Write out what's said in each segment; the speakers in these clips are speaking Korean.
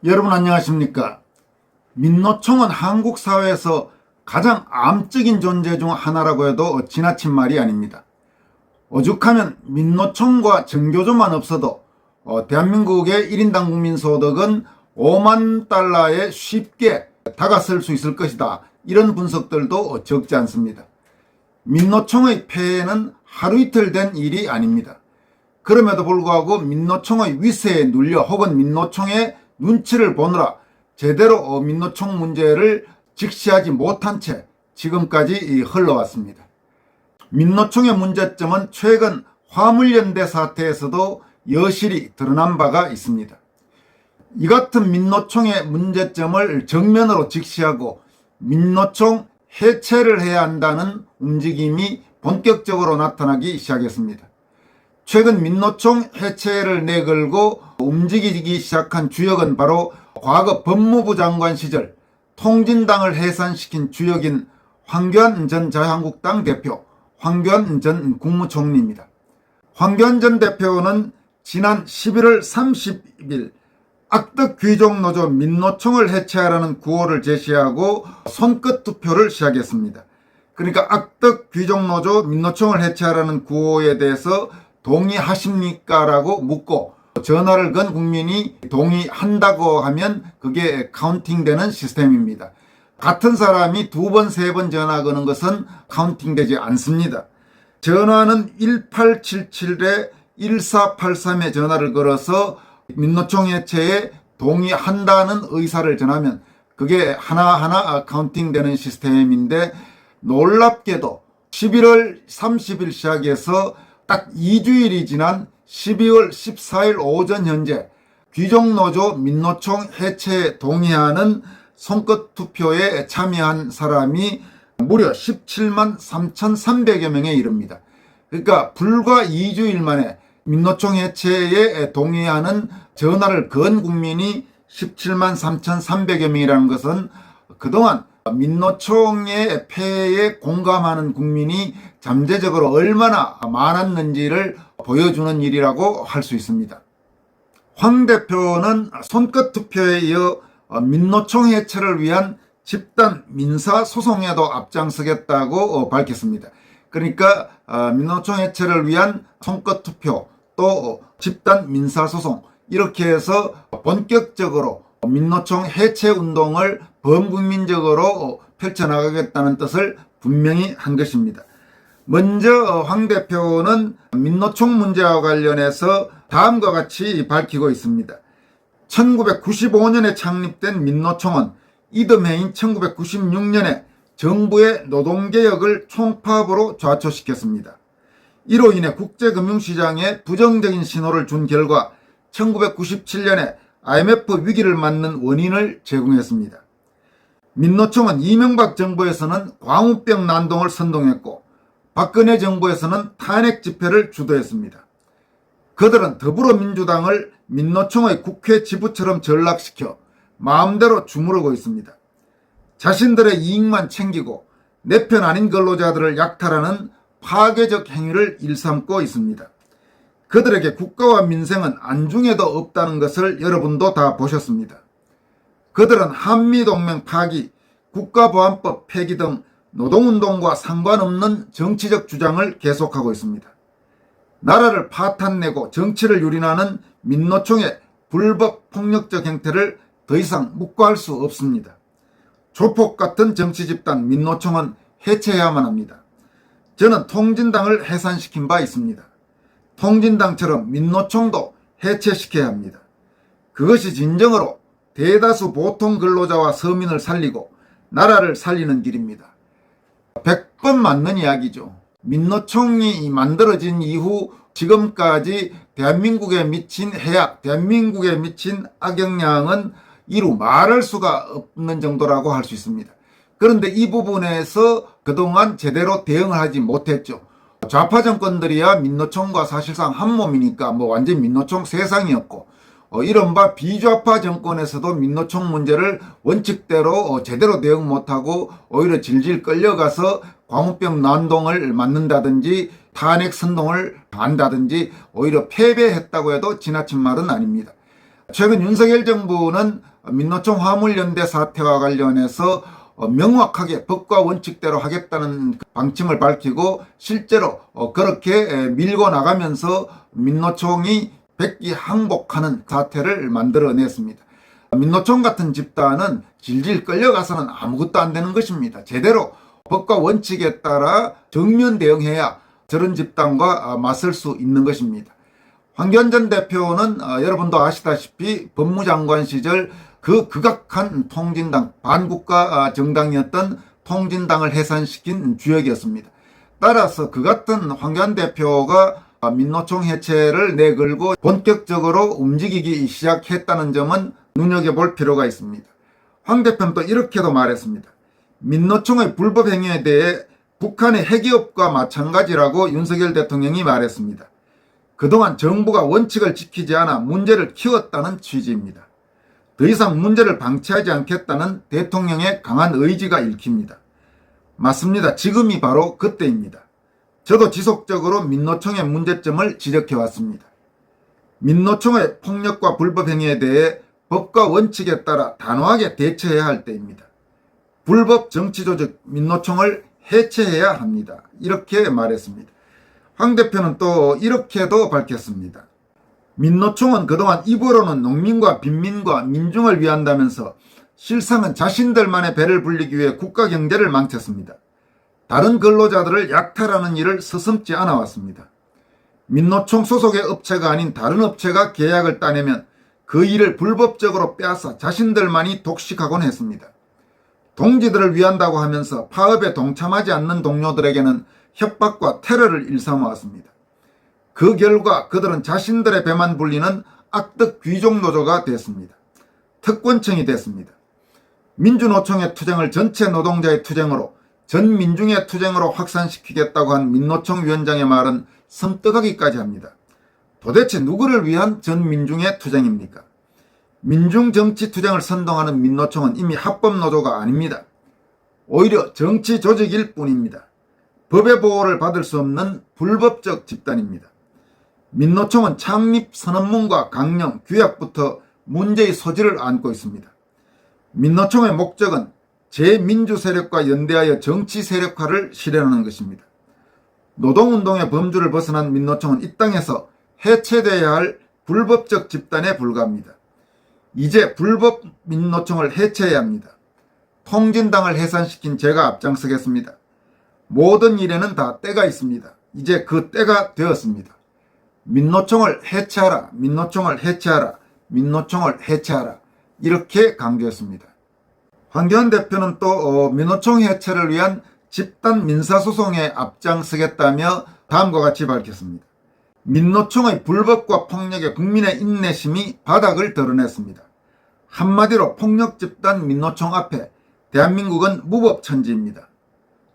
여러분 안녕하십니까? 민노총은 한국 사회에서 가장 암적인 존재 중 하나라고 해도 지나친 말이 아닙니다. 오죽하면 민노총과 정교조만 없어도 대한민국의 1인당 국민소득은 5만 달러에 쉽게 다가설 수 있을 것이다. 이런 분석들도 적지 않습니다. 민노총의 폐해는 하루 이틀 된 일이 아닙니다. 그럼에도 불구하고 민노총의 위세에 눌려 혹은 민노총의 눈치를 보느라 제대로 민노총 문제를 직시하지 못한 채 지금까지 흘러왔습니다. 민노총의 문제점은 최근 화물연대 사태에서도 여실히 드러난 바가 있습니다. 이 같은 민노총의 문제점을 정면으로 직시하고 민노총 해체를 해야 한다는 움직임이 본격적으로 나타나기 시작했습니다. 최근 민노총 해체를 내걸고 움직이기 시작한 주역은 바로 과거 법무부 장관 시절 통진당을 해산시킨 주역인 황교안 전 자유한국당 대표, 황교안 전 국무총리입니다. 황교안 전 대표는 지난 11월 30일 악덕 귀족노조 민노총을 해체하라는 구호를 제시하고 손끝 투표를 시작했습니다. 그러니까 악덕 귀족노조 민노총을 해체하라는 구호에 대해서 동의하십니까? 라고 묻고 전화를 건 국민이 동의한다고 하면 그게 카운팅되는 시스템입니다. 같은 사람이 두 번, 세 번 전화 거는 것은 카운팅되지 않습니다. 전화는 1877에 1483에 전화를 걸어서 민노총 해체에 동의한다는 의사를 전하면 그게 하나하나 카운팅되는 시스템인데 놀랍게도 11월 30일 시작해서 딱 2주일이 지난 12월 14일 오전 현재 귀족노조 민노총 해체에 동의하는 손끝 투표에 참여한 사람이 무려 17만 3,300여 명에 이릅니다. 그러니까 불과 2주일 만에 민노총 해체에 동의하는 전화를 건 국민이 17만 3,300여 명이라는 것은 그동안 민노총의 폐해에 공감하는 국민이 잠재적으로 얼마나 많았는지를 보여주는 일이라고 할 수 있습니다. 황 대표는 손끝 투표에 이어 민노총 해체를 위한 집단 민사소송에도 앞장서겠다고 밝혔습니다. 그러니까 민노총 해체를 위한 손끝 투표 또 집단 민사소송 이렇게 해서 본격적으로 민노총 해체 운동을 범국민적으로 펼쳐나가겠다는 뜻을 분명히 한 것입니다. 먼저 황 대표는 민노총 문제와 관련해서 다음과 같이 밝히고 있습니다. 1995년에 창립된 민노총은 이듬해인 1996년에 정부의 노동개혁을 총파업으로 좌초시켰습니다. 이로 인해 국제금융시장에 부정적인 신호를 준 결과 1997년에 IMF 위기를 맞는 원인을 제공했습니다. 민노총은 이명박 정부에서는 광우병 난동을 선동했고 박근혜 정부에서는 탄핵 집회를 주도했습니다. 그들은 더불어민주당을 민노총의 국회 지부처럼 전락시켜 마음대로 주무르고 있습니다. 자신들의 이익만 챙기고 내 편 아닌 근로자들을 약탈하는 파괴적 행위를 일삼고 있습니다. 그들에게 국가와 민생은 안중에도 없다는 것을 여러분도 다 보셨습니다. 그들은 한미동맹 파기, 국가보안법 폐기 등 노동운동과 상관없는 정치적 주장을 계속하고 있습니다. 나라를 파탄내고 정치를 유린하는 민노총의 불법 폭력적 행태를 더 이상 묵과할 수 없습니다. 조폭 같은 정치집단 민노총은 해체해야만 합니다. 저는 통진당을 해산시킨 바 있습니다. 통진당처럼 민노총도 해체시켜야 합니다. 그것이 진정으로 대다수 보통 근로자와 서민을 살리고 나라를 살리는 길입니다. 100번 맞는 이야기죠. 민노총이 만들어진 이후 지금까지 대한민국에 미친 해악, 대한민국에 미친 악영향은 이루 말할 수가 없는 정도라고 할 수 있습니다. 그런데 이 부분에서 그동안 제대로 대응을 하지 못했죠. 좌파 정권들이야 민노총과 사실상 한 몸이니까 완전 민노총 세상이었고 이른바 비좌파 정권에서도 민노총 문제를 원칙대로 제대로 대응 못하고 오히려 질질 끌려가서 광우병 난동을 맞는다든지 탄핵 선동을 한다든지 오히려 패배했다고 해도 지나친 말은 아닙니다. 최근 윤석열 정부는 민노총 화물연대 사태와 관련해서 명확하게 법과 원칙대로 하겠다는 방침을 밝히고 실제로 그렇게 밀고 나가면서 민노총이 백기 항복하는 사태를 만들어냈습니다. 민노총 같은 집단은 질질 끌려가서는 아무것도 안 되는 것입니다. 제대로 법과 원칙에 따라 정면 대응해야 저런 집단과 맞설 수 있는 것입니다. 황교안 전 대표는 여러분도 아시다시피 법무장관 시절 그 극악한 통진당, 반국가 정당이었던 통진당을 해산시킨 주역이었습니다. 따라서 그 같은 황교안 대표가 민노총 해체를 내걸고 본격적으로 움직이기 시작했다는 점은 눈여겨볼 필요가 있습니다. 황 대표는 또 이렇게도 말했습니다. 민노총의 불법 행위에 대해 북한의 핵기업과 마찬가지라고 윤석열 대통령이 말했습니다. 그동안 정부가 원칙을 지키지 않아 문제를 키웠다는 취지입니다. 더 이상 문제를 방치하지 않겠다는 대통령의 강한 의지가 읽힙니다. 맞습니다. 지금이 바로 그때입니다. 저도 지속적으로 민노총의 문제점을 지적해왔습니다. 민노총의 폭력과 불법 행위에 대해 법과 원칙에 따라 단호하게 대처해야 할 때입니다. 불법 정치조직 민노총을 해체해야 합니다. 이렇게 말했습니다. 황 대표는 또 이렇게도 밝혔습니다. 민노총은 그동안 입으로는 농민과 빈민과 민중을 위한다면서 실상은 자신들만의 배를 불리기 위해 국가 경제를 망쳤습니다. 다른 근로자들을 약탈하는 일을 서슴지 않아 왔습니다. 민노총 소속의 업체가 아닌 다른 업체가 계약을 따내면 그 일을 불법적으로 빼앗아 자신들만이 독식하곤 했습니다. 동지들을 위한다고 하면서 파업에 동참하지 않는 동료들에게는 협박과 테러를 일삼아왔습니다. 그 결과 그들은 자신들의 배만 불리는 악덕 귀족 노조가 됐습니다. 특권층이 됐습니다. 민주노총의 투쟁을 전체 노동자의 투쟁으로 전 민중의 투쟁으로 확산시키겠다고 한 민노총 위원장의 말은 섬뜩하기까지 합니다. 도대체 누구를 위한 전 민중의 투쟁입니까? 민중정치 투쟁을 선동하는 민노총은 이미 합법노조가 아닙니다. 오히려 정치 조직일 뿐입니다. 법의 보호를 받을 수 없는 불법적 집단입니다. 민노총은 창립 선언문과 강령, 규약부터 문제의 소지를 안고 있습니다. 민노총의 목적은 제민주 세력과 연대하여 정치 세력화를 실현하는 것입니다. 노동운동의 범주를 벗어난 민노총은 이 땅에서 해체돼야 할 불법적 집단에 불과합니다. 이제 불법 민노총을 해체해야 합니다. 통진당을 해산시킨 제가 앞장서겠습니다. 모든 일에는 다 때가 있습니다. 이제 그 때가 되었습니다. 민노총을 해체하라, 민노총을 해체하라, 민노총을 해체하라 이렇게 강조했습니다. 황교안 대표는 또 민노총 해체를 위한 집단 민사소송에 앞장서겠다며 다음과 같이 밝혔습니다. 민노총의 불법과 폭력에 국민의 인내심이 바닥을 드러냈습니다. 한마디로 폭력 집단 민노총 앞에 대한민국은 무법천지입니다.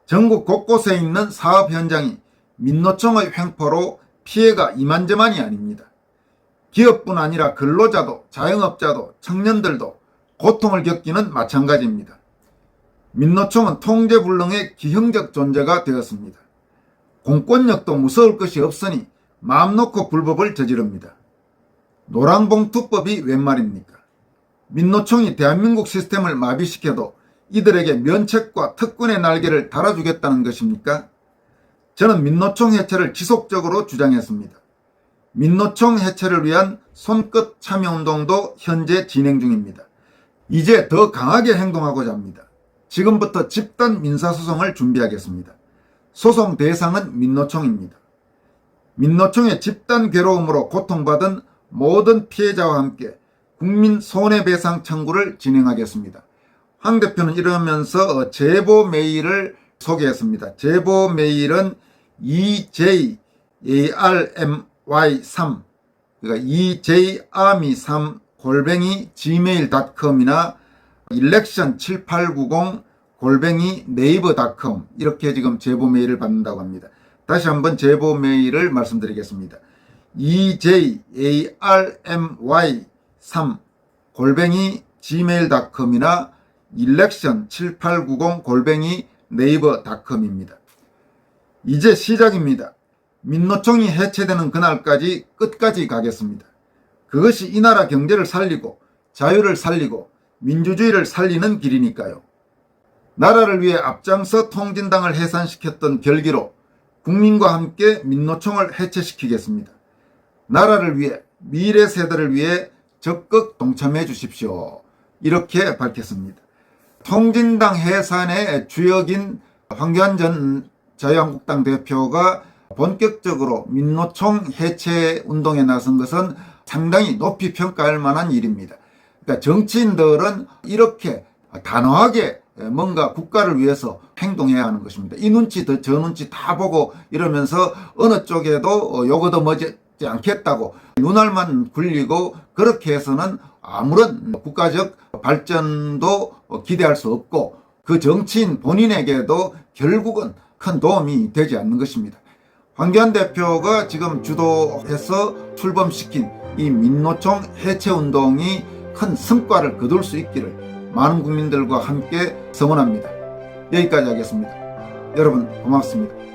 전국 곳곳에 있는 사업 현장이 민노총의 횡포로 피해가 이만저만이 아닙니다. 기업뿐 아니라 근로자도 자영업자도 청년들도 고통을 겪기는 마찬가지입니다. 민노총은 통제불능의 기형적 존재가 되었습니다. 공권력도 무서울 것이 없으니 마음 놓고 불법을 저지릅니다. 노랑봉투법이 웬 말입니까? 민노총이 대한민국 시스템을 마비시켜도 이들에게 면책과 특권의 날개를 달아주겠다는 것입니까? 저는 민노총 해체를 지속적으로 주장했습니다. 민노총 해체를 위한 손끝 참여운동도 현재 진행 중입니다. 이제 더 강하게 행동하고자 합니다. 지금부터 집단 민사소송을 준비하겠습니다. 소송 대상은 민노총입니다. 민노총의 집단 괴로움으로 고통받은 모든 피해자와 함께 국민 손해배상 청구를 진행하겠습니다. 황 대표는 이러면서 제보 메일을 소개했습니다. 제보 메일은 EJARMY3 그러니까 EJARMY3 gmail.com이나 election7890 naver.com 이렇게 지금 제보 메일을 받는다고 합니다. 다시 한번 제보 메일을 말씀드리겠습니다. EJARMY3 gmail.com이나 election7890 naver.com입니다. 이제 시작입니다. 민노총이 해체되는 그날까지 끝까지 가겠습니다. 그것이 이 나라 경제를 살리고 자유를 살리고 민주주의를 살리는 길이니까요. 나라를 위해 앞장서 통진당을 해산시켰던 결기로 국민과 함께 민노총을 해체시키겠습니다. 나라를 위해, 미래 세대를 위해 적극 동참해 주십시오. 이렇게 밝혔습니다. 통진당 해산의 주역인 황교안 전 자유한국당 대표가 본격적으로 민노총 해체 운동에 나선 것은 상당히 높이 평가할 만한 일입니다. 그러니까 정치인들은 이렇게 단호하게 뭔가 국가를 위해서 행동해야 하는 것입니다. 이 눈치 저 눈치 다 보고 이러면서 어느 쪽에도 요거도 머지 않겠다고 눈알만 굴리고 그렇게 해서는 아무런 국가적 발전도 기대할 수 없고 그 정치인 본인에게도 결국은 큰 도움이 되지 않는 것입니다. 황교안 대표가 지금 주도해서 출범시킨 이 민노총 해체 운동이 큰 성과를 거둘 수 있기를 많은 국민들과 함께 성원합니다. 여기까지 하겠습니다. 여러분 고맙습니다.